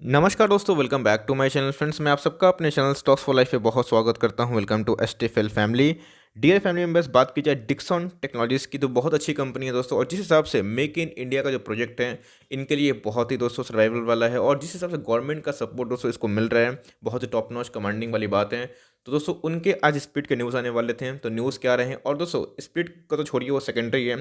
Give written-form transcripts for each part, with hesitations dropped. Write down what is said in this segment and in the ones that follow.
नमस्कार दोस्तों, welcome back to my channel friends. मैं आप सबका अपने चैनल स्टॉक्स फॉर लाइफ पे बहुत स्वागत करता हूं। Welcome to STFL family. Dear family members, बात की जाए डिक्सन टेक्नोलॉजीज़ की तो बहुत अच्छी कंपनी है दोस्तों। और जिस हिसाब से मेक इन इंडिया का जो प्रोजेक्ट है, इनके लिए बहुत ही दोस्तों सर्वाइवल वाला है। और जिस हिसाब से गवर्नमेंट का सपोर्ट दोस्तों इसको मिल रहा है, बहुत ही टॉप नॉच कमांडिंग वाली बात है। तो दोस्तों उनके आज स्प्लिट के न्यूज़ आने वाले थे, तो न्यूज़ क्या रहे हैं और दोस्तों स्प्लिट का तो छोड़िए, वो सेकेंडरी है।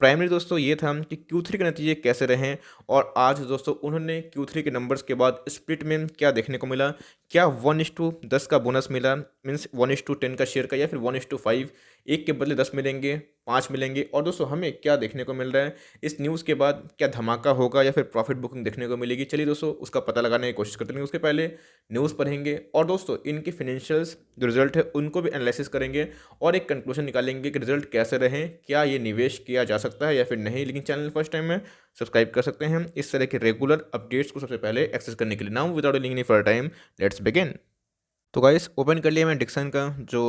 प्राइमरी दोस्तों ये था कि Q3 के नतीजे कैसे रहे। और आज दोस्तों उन्होंने Q3 के नंबर्स के बाद स्प्लिट में क्या देखने को मिला, क्या 1:10 का बोनस मिला, मीन्स 1:10 का शेयर का, या फिर 1:5, एक के बदले 10 मिलेंगे, 5 मिलेंगे। और दोस्तों हमें क्या देखने को मिल रहा है इस न्यूज़ के बाद, क्या धमाका होगा या फिर प्रॉफिट बुकिंग देखने को मिलेगी। चलिए दोस्तों उसका पता लगाने की कोशिश करते हैं। उसके पहले न्यूज़ पढ़ेंगे और दोस्तों इनके फिनेंशियल्स जो रिजल्ट है उनको भी एनालिसिस करेंगे और एक कंक्लूजन निकालेंगे कि रिजल्ट कैसे रहे, क्या ये निवेश किया जा सकता है या फिर नहीं। लेकिन चैनल फर्स्ट टाइम में सब्सक्राइब कर सकते हैं इस तरह के रेगुलर अपडेट्स को सबसे पहले एक्सेस करने के लिए। Now without link any further time, let's begin. तो गाइस ओपन कर लिया मैं डिक्सन का जो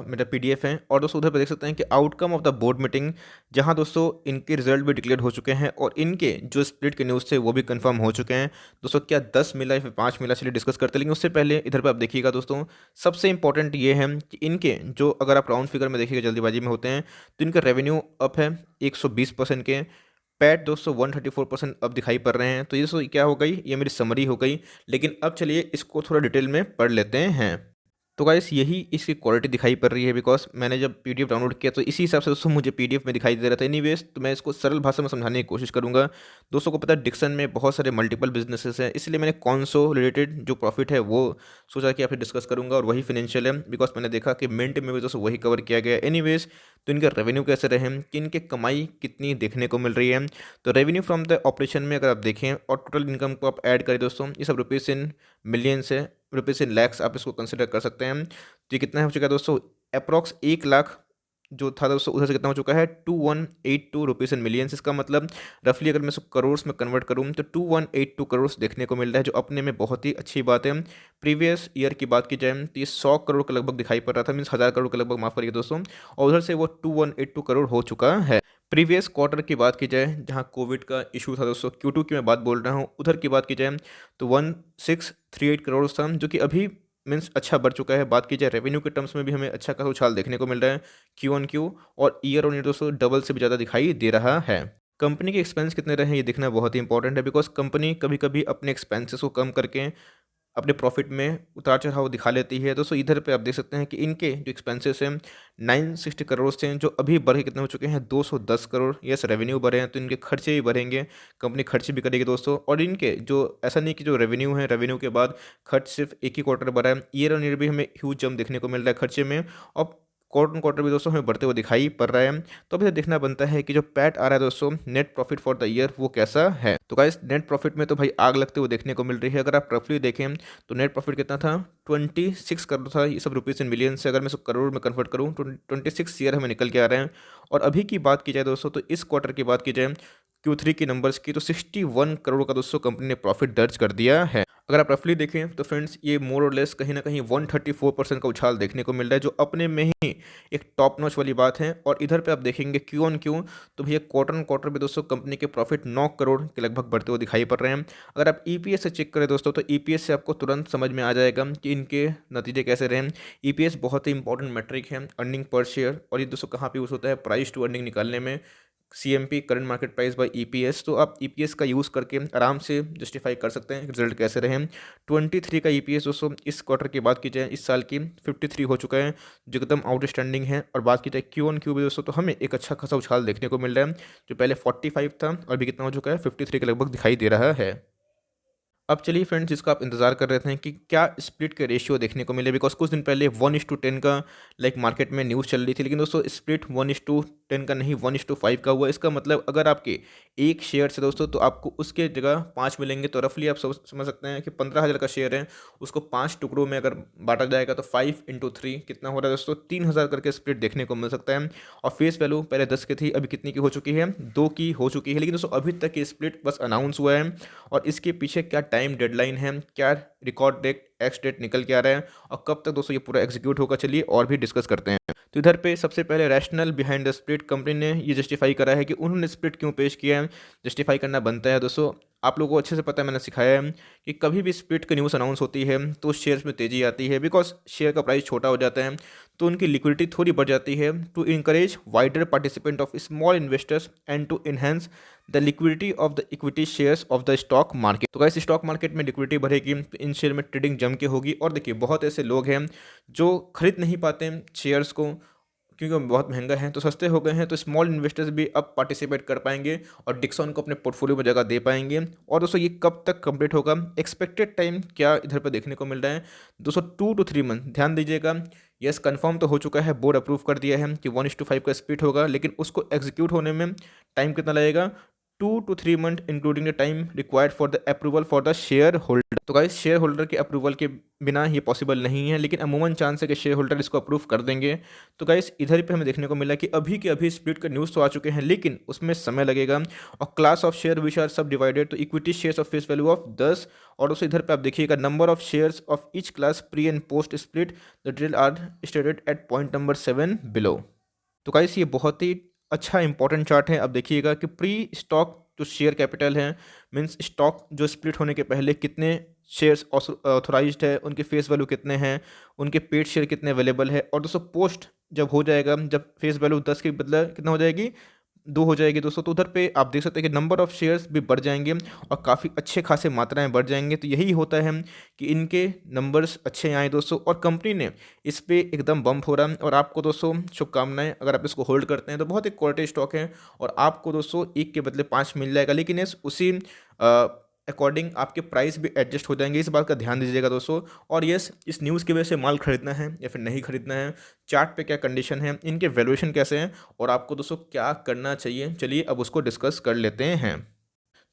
मेरा पीडीएफ है। और दोस्तों उधर पे देख सकते हैं कि outcome of the board meeting, जहां दोस्तों इनके रिजल्ट भी डिक्लेयर हो चुके हैं और इनके जो स्प्लिट के न्यूज़ थे वो भी कंफर्म हो चुके हैं। दोस्तों क्या 10 मिला या फिर 5 मिला, चलिए डिस्कस करते हैं। लेकिन उससे पहले इधर पे आप देखिएगा दोस्तों, सबसे इंपॉर्टेंट ये है कि इनके जो, अगर आप राउंड फिगर में देखिएगा, जल्दीबाजी में होते हैं, तो इनका रेवेन्यू अप है 120% के। पैट दोस्तों 134% अब दिखाई पड़ रहे हैं। तो ये दोस्तों क्या हो गई, ये मेरी समरी हो गई। लेकिन अब चलिए इसको थोड़ा डिटेल में पढ़ लेते हैं। तो गाइस यही इसकी क्वालिटी दिखाई पड़ रही है, बिकॉज मैंने जब पीडीएफ डाउनलोड किया तो इसी हिसाब से दोस्तों मुझे पीडीएफ में दिखाई दे रहा था। एनीवेज तो मैं इसको सरल भाषा में समझाने की कोशिश करूंगा। दोस्तों को पता है डिक्सन में बहुत सारे मल्टीपल बिजनेसेस हैं, इसलिए मैंने कॉन्सोलिडेटेड जो प्रॉफिट है वो सोचा कि आपसे डिस्कस करूंगा, और वही फिनेंशियल है। बिकॉज मैंने देखा कि मिंट में भी दोस्तों वही कवर किया गया है। एनीवेज तो इनका रेवेन्यू कैसे रहे, कि इनके कमाई कितनी देखने को मिल रही है। तो रेवेन्यू फ्रॉम द ऑपरेशन में अगर आप देखें और टोटल इनकम को आप ऐड करें दोस्तों, ये सब रुपीज़ इन मिलियंस है, रुपीज़ इन लैक्स आप इसको कंसिडर कर सकते हैं। तो ये कितना हो चुका है दोस्तों, अप्रॉक्स 1 लाख जो था दोस्तों उधर से कितना हो चुका है, 2182 रुपीज़ इन मिलियंस। इसका मतलब रफली अगर मैं इसको करोड़ में कन्वर्ट करूँ तो 2182 करोड़ देखने को मिल रहा है, जो अपने में बहुत ही अच्छी बात है। प्रीवियस ईयर की बात की जाए तो ये 100 करोड़ के लगभग दिखाई पड़ रहा था, मीन्स 1000 करोड़ के लगभग, माफ करिए दोस्तों। और उधर से वो 2182 करोड़ हो चुका है। प्रीवियस क्वार्टर की बात की जाए, जहाँ कोविड का इशू था दोस्तों, Q2 की मैं बात बोल रहा हूँ, उधर की बात की जाए तो 1638 करोड़ था, जो कि अभी मीन्स अच्छा बढ़ चुका है। बात की जाए रेवेन्यू के टर्म्स में भी हमें अच्छा खासा उछाल देखने को मिल रहा है Q1Q, और ईयर ऑन ईयर दोस्तों डबल से भी ज़्यादा दिखाई दे रहा है। कंपनी के एक्सपेंस कितने रहे ये देखना बहुत ही इंपॉर्टेंट है, बिकॉज कंपनी कभी कभी अपने एक्सपेंसेस को कम करके अपने प्रॉफिट में उतार चढ़ाव दिखा लेती है। दोस्तों इधर पे आप देख सकते हैं कि इनके जो एक्सपेंसेस हैं 960 करोड़ से, जो अभी बढ़ के कितने हो चुके हैं, 210 करोड़। यस, रेवेन्यू बढ़े हैं तो इनके खर्चे भी बढ़ेंगे, कंपनी खर्चे भी करेगी दोस्तों। और इनके जो, ऐसा नहीं कि जो रेवेन्यू है, रेवेन्यू के बाद खर्च सिर्फ एक ही क्वार्टर बढ़ा है, ईयर ऑन ईयर भी हमें ह्यूज जंप देखने को मिल रहा है खर्चे में। और क्वार्टर क्वार्टर भी दोस्तों हमें बढ़ते हुए दिखाई पड़ रहा है। तो अभी देखना बनता है कि जो पैट आ रहा है दोस्तों, net profit for the year, वो कैसा है। तो गाइस नेट प्रॉफिट में तो भाई आग लगते हुए देखने को मिल रही है। अगर आप रफली देखें तो नेट प्रॉफिट कितना था, 26 करोड़ था। ये सब रुपीज़ इन मिलियन से अगर मैं सब करोड़ में कन्वर्ट करूँ, 26 ईयर हमें निकल के आ रहे हैं। और अभी की बात की जाए दोस्तों, तो इस क्वार्टर की बात की जाए Q3 की नंबर्स की, तो 61 करोड़ का दोस्तों कंपनी ने प्रॉफिट दर्ज कर दिया है। अगर आप रफली देखें तो फ्रेंड्स ये मोर और लेस कहीं ना कहीं 134% का उछाल देखने को मिल रहा है, जो अपने में ही एक टॉप नॉच वाली बात है। और इधर पे आप देखेंगे Q1Q, तो भैया क्वार्टर क्वार्टर पे दोस्तों कंपनी के प्रॉफिट 9 करोड़ के लगभग बढ़ते हुए दिखाई पड़ रहे हैं। अगर आप ईपीएस से चेक करें दोस्तों, तो ईपीएस से आपको तुरंत समझ में आ जाएगा कि इनके नतीजे कैसे रहे। ईपीएस बहुत ही इंपॉर्टेंट मेट्रिक है, अर्निंग पर शेयर, और ये दोस्तों कहाँ पे यूज़ होता है, प्राइस टू अर्निंग निकालने में। CMP current market price by EPS, तो आप ईपीएस का यूज़ करके आराम से जस्टिफाई कर सकते हैं रिजल्ट कैसे रहे। 23 का ईपीएस दोस्तों इस क्वार्टर की बात की जाए, इस साल की 53 हो चुका है, जो एकदम आउटस्टैंडिंग है। और बात की जाए Q1Q भी दोस्तों, तो हमें एक अच्छा खासा उछाल देखने को मिल रहा है, जो पहले 45 था और अभी कितना हो चुका है, 53 के लगभग दिखाई दे रहा है। अब चलिए फ्रेंड्स, जिसका आप इंतजार कर रहे थे कि क्या स्प्लिट के रेशियो देखने को मिले, बिकॉज कुछ दिन पहले 1:10 का लाइक मार्केट में न्यूज़ चल रही थी। लेकिन दोस्तों स्प्लिट 1:10 का नहीं, 1:5 का हुआ। इसका मतलब अगर आपके एक शेयर से दोस्तों, तो आपको उसके जगह 5 मिलेंगे। तो रफली आप समझ सकते हैं कि 15,000 का शेयर है, उसको 5 टुकड़ों में अगर बांटा जाएगा तो 5 × 3 कितना हो रहा है दोस्तों, 3,000 करके स्प्लिट देखने को मिल सकता है। और फेस वैल्यू पहले 10 की थी, अभी कितनी की हो चुकी है, 2 की हो चुकी है। लेकिन दोस्तों अभी तक ये स्प्लिट बस अनाउंस हुआ है, और इसके पीछे क्या टाइम डेडलाइन है, क्या रिकॉर्ड डेट एक्स डेट निकल के आ रहा है, और कब तक दोस्तों ये पूरा एग्जीक्यूट होगा, चलिए और भी डिस्कस करते हैं। तो इधर पे सबसे पहले rational behind the split, company ने ये जस्टिफाई करा है कि उन्होंने स्प्लिट क्यों पेश किया है। जस्टिफाई करना बनता है दोस्तों, आप लोगों को अच्छे से पता है, मैंने सिखाया है कि कभी भी स्प्लिट की न्यूज़ अनाउंस होती है तो शेयर्स में तेज़ी आती है, बिकॉज शेयर का प्राइस छोटा हो जाता है तो उनकी लिक्विडिटी थोड़ी बढ़ जाती है, to encourage wider participant of small investors and to enhance the liquidity of the equity shares of the stock market. तो गाइस स्टॉक मार्केट में लिक्विडिटी बढ़ेगी तो इन शेयर में ट्रेडिंग जम के होगी। और देखिए बहुत ऐसे लोग हैं जो खरीद नहीं पाते शेयर्स को क्योंकि वो बहुत महंगा है, तो सस्ते हो गए हैं, तो स्मॉल इन्वेस्टर्स भी अब पार्टिसिपेट कर पाएंगे और डिक्सन को अपने पोर्टफोलियो में जगह दे पाएंगे। और दोस्तों ये कब तक कंप्लीट होगा, एक्सपेक्टेड टाइम क्या इधर पर देखने को मिल रहा है दोस्तों, 2 to 3 मंथ। ध्यान दीजिएगा, यस कंफर्म तो हो चुका है, बोर्ड अप्रूव कर दिया है कि 1:5 का स्प्लिट होगा, लेकिन उसको एग्जीक्यूट होने में टाइम कितना लगेगा, 2 to 3 month including the time required for the approval for the share holder. तो गाइस शेयर होल्डर के अप्रूवल के बिना ये पॉसिबल नहीं है, लेकिन अमूमन चांस है कि शेयर होल्डर इसको अप्रूव कर देंगे। तो गाइस इधर पे हमें देखने को मिला कि अभी के अभी स्प्लिट का न्यूज़ तो आ चुके हैं, लेकिन उसमें समय लगेगा। और class of share which are subdivided, तो equity shares of face value of 10। और दोस्तों इधर पे आप देखिएगा number of shares of each class pre and post split, the detail are stated at point number 7 below. तो guys ये बहुत ही अच्छा इंपॉर्टेंट चार्ट है। अब देखिएगा कि प्री स्टॉक जो शेयर कैपिटल है, मीन्स स्टॉक जो स्प्लिट होने के पहले कितने शेयर्स ऑथोराइज्ड है, उनके फेस वैल्यू कितने हैं, उनके पेड शेयर कितने अवेलेबल है। और दोस्तों पोस्ट जब हो जाएगा, जब फेस वैल्यू 10 के बदला कितना हो जाएगी, 2 हो जाएगी दोस्तों, तो उधर पे आप देख सकते हैं कि नंबर ऑफ़ शेयर्स भी बढ़ जाएंगे और काफ़ी अच्छे खासे मात्राएं बढ़ जाएंगे। तो यही होता है कि इनके नंबर्स अच्छे आए दोस्तों, और कंपनी ने इस पे एकदम बम्प हो रहा है। और आपको दोस्तों शुभकामनाएं, अगर आप इसको होल्ड करते हैं तो बहुत एक क्वालिटी स्टॉक है और आपको दोस्तों 1 के बदले 5 मिल जाएगा, लेकिन इस उसी अकॉर्डिंग आपके प्राइस भी एडजस्ट हो जाएंगे, इस बात का ध्यान दीजिएगा दोस्तों। और यस, इस न्यूज़ की वजह से माल खरीदना है या फिर नहीं खरीदना है, चार्ट पे क्या कंडीशन है, इनके वैल्यूएशन कैसे हैं और आपको दोस्तों क्या करना चाहिए, चलिए अब उसको डिस्कस कर लेते हैं।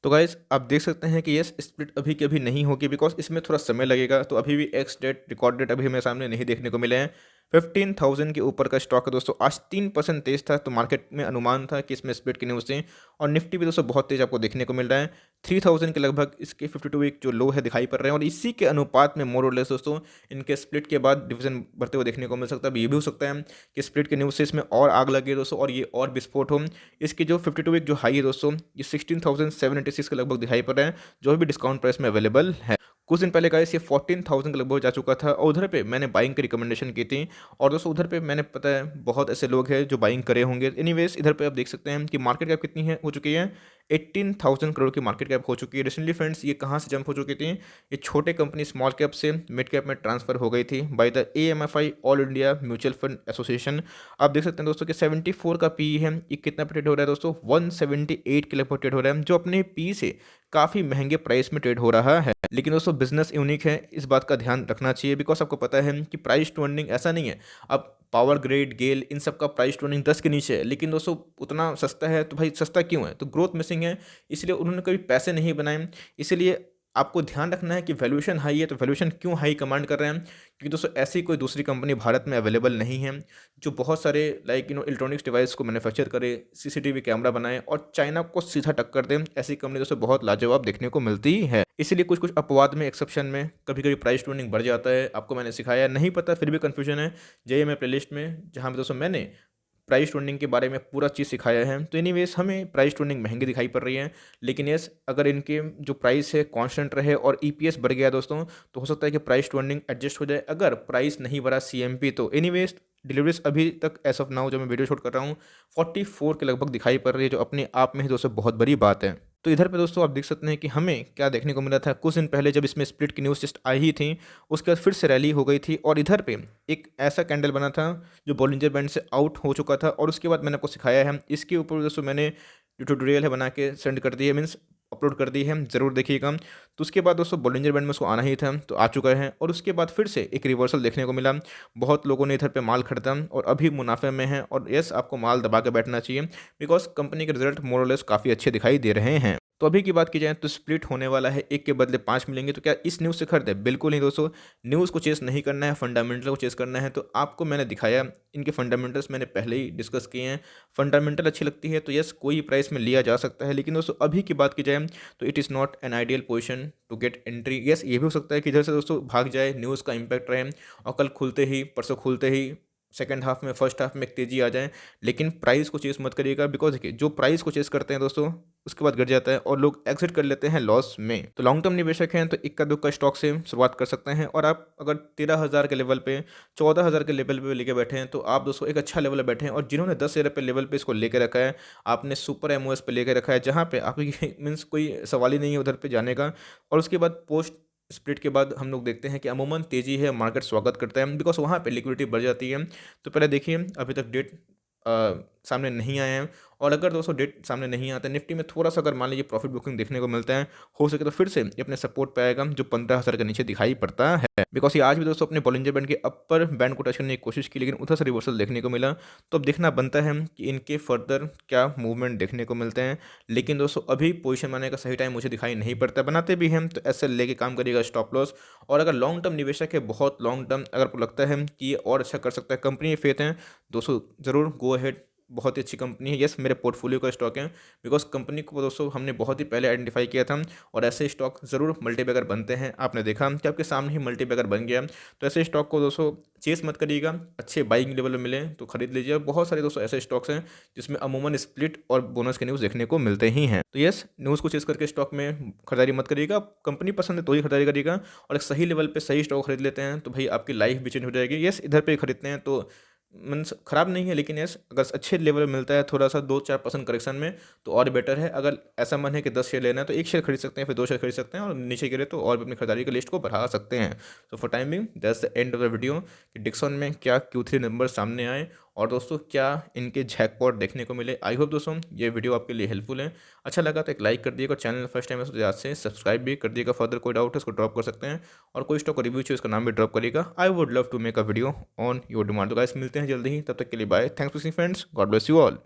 तो गाइस आप देख सकते हैं कि यस स्प्लिट अभी के अभी नहीं होगी, बिकॉज इसमें थोड़ा समय लगेगा। तो अभी भी एक्स डेट रिकॉर्ड डेट अभी हमें सामने नहीं देखने को मिले हैं। 15,000 के ऊपर का स्टॉक है दोस्तों, आज 3% तेज था, तो मार्केट में अनुमान था कि इसमें स्प्लिट की न्यूज़ थी। और निफ्टी भी दोस्तों बहुत तेज आपको देखने को मिल रहा है, 3000 के लगभग इसके 52 वीक जो लो है दिखाई पड़ रहे हैं। और इसी के अनुपात में मोर और लेस दोस्तों इनके स्प्लिट के बाद डिवीजन बढ़ते हुए देखने को मिल सकता है। ये भी हो सकता है कि स्प्लिट के न्यूज़ से इसमें और आग लगे दोस्तों और ये और विस्फोट हो। इसकी जो 52 वीक जो हाई है दोस्तों, ये 16,786 के लगभग दिखाई पड़ रहे हैं, जो भी डिस्काउंट प्राइस में अवेलेबल है। कुछ दिन पहले गाइस ये 14,000 के लगभग जा चुका था और उधर पे मैंने बाइंग की रिकमेंडेशन की थी। और दोस्तों उधर पे मैंने पता है बहुत ऐसे लोग हैं जो बाइंग करे होंगे। एनीवेज इधर पे आप देख सकते हैं कि मार्केट कैप कितनी है हो चुकी है, 18,000 करोड़ की मार्केट कैप हो चुकी है। रिसेंटली फ्रेंड्स ये कहाँ से जंप हो चुकी थी, ये छोटे कंपनी स्मॉल कैप से मिड कैप में ट्रांसफर हो गई थी by the AMFI all India mutual fund association. आप देख सकते हैं दोस्तों कि 74 का पी है, ये कितना ट्रेड हो रहा है दोस्तों, 178 के लगभग ट्रेड हो रहा है, जो अपने पी से काफ़ी महंगे प्राइस में ट्रेड हो रहा है। लेकिन दोस्तों बिजनेस यूनिक है, इस बात का ध्यान रखना चाहिए, बिकॉज आपको पता है कि प्राइस टू अर्निंग ऐसा नहीं है। अब पावर ग्रेड गेल इन सब का प्राइस टू अर्निंग 10 के नीचे है, लेकिन दोस्तों उतना सस्ता है, तो भाई सस्ता क्यों है, तो ग्रोथ मिसिंग है, इसलिए उन्होंने कभी पैसे नहीं बनाए। इसलिए आपको ध्यान रखना है कि वैल्यूएशन हाई है, तो वैल्यूएशन क्यों हाई कमांड कर रहे हैं, क्योंकि दोस्तों ऐसी कोई दूसरी कंपनी भारत में अवेलेबल नहीं है जो बहुत सारे लाइक इलेक्ट्रॉनिक्स डिवाइस को मैन्युफैक्चर करे, CCTV कैमरा बनाए और चाइना को सीधा टक्कर दे। ऐसी कंपनी दोस्तों बहुत लाजवाब देखने को मिलती है। इसीलिए कुछ कुछ अपवाद में, एक्सेप्शन में कभी कभी प्राइस टू अर्निंग बढ़ जाता है। आपको मैंने सिखाया, नहीं पता फिर भी कन्फ्यूजन है, जाइए मेरे प्लेलिस्ट में जहाँ पे दोस्तों मैंने प्राइस टू अर्निंग के बारे में पूरा चीज़ सिखाया है। तो एनीवेज हमें प्राइस टू अर्निंग महंगी दिखाई पड़ रही है, लेकिन यस अगर इनके जो प्राइस है कांस्टेंट रहे और EPS बढ़ गया दोस्तों, तो हो सकता है कि प्राइस टू अर्निंग एडजस्ट हो जाए। अगर प्राइस नहीं बढ़ा CMP, तो एनीवेज डिलीवरीज अभी तक एज ऑफ नाउ जो मैं वीडियो शूट कर रहा हूँ 44 के लगभग दिखाई पड़ रही है, जो अपने आप में ही दोस्तों बहुत बड़ी बात है। तो इधर पे दोस्तों आप देख सकते हैं कि हमें क्या देखने को मिला था, कुछ दिन पहले जब इसमें स्प्लिट की न्यूज़ जस्ट आई ही थी, उसके बाद फिर से रैली हो गई थी और इधर पे एक ऐसा कैंडल बना था जो बॉलिंजर बैंड से आउट हो चुका था। और उसके बाद मैंने आपको सिखाया है, इसके ऊपर दोस्तों मैंने जो ट्यूटोरियल है बना के सेंड कर दी है, मीन्स अपलोड कर दी है, ज़रूर देखिएगा। तो उसके बाद दोस्तों बॉलिंजर बैंड में उसको आना ही था, तो आ चुका है। और उसके बाद फिर से एक रिवर्सल देखने को मिला, बहुत लोगों ने इधर पे माल खरीदा और अभी मुनाफे में है। और यस आपको माल दबा के बैठना चाहिए, बिकॉज कंपनी के रिजल्ट मोरलेस काफ़ी अच्छे दिखाई दे रहे हैं। तो अभी की बात की जाए तो स्प्लिट होने वाला है, 1 के बदले 5 मिलेंगे, तो क्या इस न्यूज़ से खरीदे? बिल्कुल नहीं दोस्तों, न्यूज़ को चेस नहीं करना है, फंडामेंटल को चेस करना है। तो आपको मैंने दिखाया, इनके फंडामेंटल्स मैंने पहले ही डिस्कस किए हैं। फंडामेंटल अच्छी लगती है तो यस कोई प्राइस में लिया जा सकता है, लेकिन दोस्तों अभी की बात की जाए तो it is not an ideal position to get entry. Yes ये भी हो सकता है कि इधर से दोस्तों भाग जाए, न्यूज़ का इम्पैक्ट रहे और कल खुलते ही, परसों खुलते ही सेकंड हाफ में, फर्स्ट हाफ में एक तेज़ी आ जाए, लेकिन प्राइस को चेस मत करिएगा। बिकॉज़ देखिए जो प्राइस को चेस करते हैं दोस्तों, उसके बाद गिर जाता है और लोग एग्जिट कर लेते हैं लॉस में। तो लॉन्ग टर्म निवेशक हैं तो इक्का दुक्का स्टॉक से शुरुआत कर सकते हैं, और आप अगर 13,000 के लेवल पे, 14,000 के लेवल पे लेके बैठे हैं तो आप दोस्तों एक अच्छा लेवल पे बैठे हैं। और जिन्होंने 10,000 पे लेवल पे इसको लेके रखा है, आपने सुपर एमओएस पे लेके रखा है, जहाँ पे आपकी मीन्स कोई सवाल ही नहीं है उधर पे जाने का। और उसके बाद पोस्ट स्प्लिट के बाद हम लोग देखते हैं कि अमूमन तेज़ी है, मार्केट स्वागत करता है, बिकॉज वहाँ पे लिक्विडिटी बढ़ जाती है। तो पहले देखिए, अभी तक डेट सामने नहीं आए हैं, और अगर दोस्तों डेट सामने नहीं आता है, निफ्टी में थोड़ा सा अगर मान लीजिए प्रॉफिट बुकिंग देखने को मिलता है, हो सके तो फिर से ये अपने सपोर्ट पे आएगा जो 15,000 के नीचे दिखाई पड़ता है। बिकॉज ये आज भी दोस्तों अपने बॉलिंजर बैंड के अपर बैंड को टच करने की कोशिश की, लेकिन उधर से रिवर्सल देखने को मिला। तो अब देखना बनता है कि इनके फर्दर क्या मूवमेंट देखने को मिलते हैं। लेकिन दोस्तों अभी पोजीशन बनाने का सही टाइम मुझे दिखाई नहीं पड़ता। बनाते भी हैं तो ऐसे लेके काम करिएगा, स्टॉप लॉस। और अगर लॉन्ग टर्म निवेशक है, बहुत लॉन्ग टर्म, अगर आपको लगता है कि ये और अच्छा कर सकता है, कंपनी में फेथ है दोस्तों, ज़रूर गो अहेड। बहुत ही अच्छी कंपनी है, यस मेरे पोर्टफोलियो का स्टॉक है। बिकॉज कंपनी को दोस्तों हमने बहुत ही पहले आइडेंटिफाई किया था, और ऐसे स्टॉक ज़रूर मल्टीबैगर बनते हैं। आपने देखा कि आपके सामने ही मल्टीबैगर बन गया। तो ऐसे स्टॉक को दोस्तों चेस मत करिएगा, अच्छे बाइंग लेवल में मिले तो खरीद लीजिए। और बहुत सारे दोस्तों ऐसे स्टॉक्स हैं जिसमें अमूमन स्प्लिट और बोनस के न्यूज़ देखने को मिलते ही हैं। तो यस, न्यूज़ को चेस करके स्टॉक में खरीदारी मत करिएगा। कंपनी पसंद है तो ही खरीदारी करिएगा, और एक सही लेवल पे सही स्टॉक खरीद लेते हैं तो भाई आपकी लाइफ भी चेंज हो जाएगी। यस, इधर पे खरीदते हैं तो मीन्स ख़राब नहीं है, लेकिन यस अगर अच्छे लेवल में मिलता है थोड़ा सा 2-4% करेक्शन में तो और बेटर है। अगर ऐसा मन है कि 10 शेयर लेना है तो 1 शेयर खरीद सकते हैं, फिर 2 शेयर खरीद सकते हैं, और नीचे गिरे तो और भी अपनी खरीदारी की लिस्ट को बढ़ा सकते हैं। तो for timing that's the end of the video कि डिक्सन में क्या Q3 नंबर सामने आए, और दोस्तों क्या इनके जैकपॉट देखने को मिले। आई होप दोस्तों ये वीडियो आपके लिए हेल्पफुल है। अच्छा लगा तो एक लाइक कर दिएगा, चैनल फर्स्ट टाइम है तो याद से सब्सक्राइब भी कर दिएगा। फर्दर कोई डाउट है उसको ड्रॉप कर सकते हैं, और कोई स्टॉक का रिव्यू चाहिए उसका नाम भी ड्रॉप करिएगा। I would love to make a video on your demand. तो गाइस मिलते हैं जल्दी ही, तब तक के लिए bye. Thanks for seeing friends, God bless you all.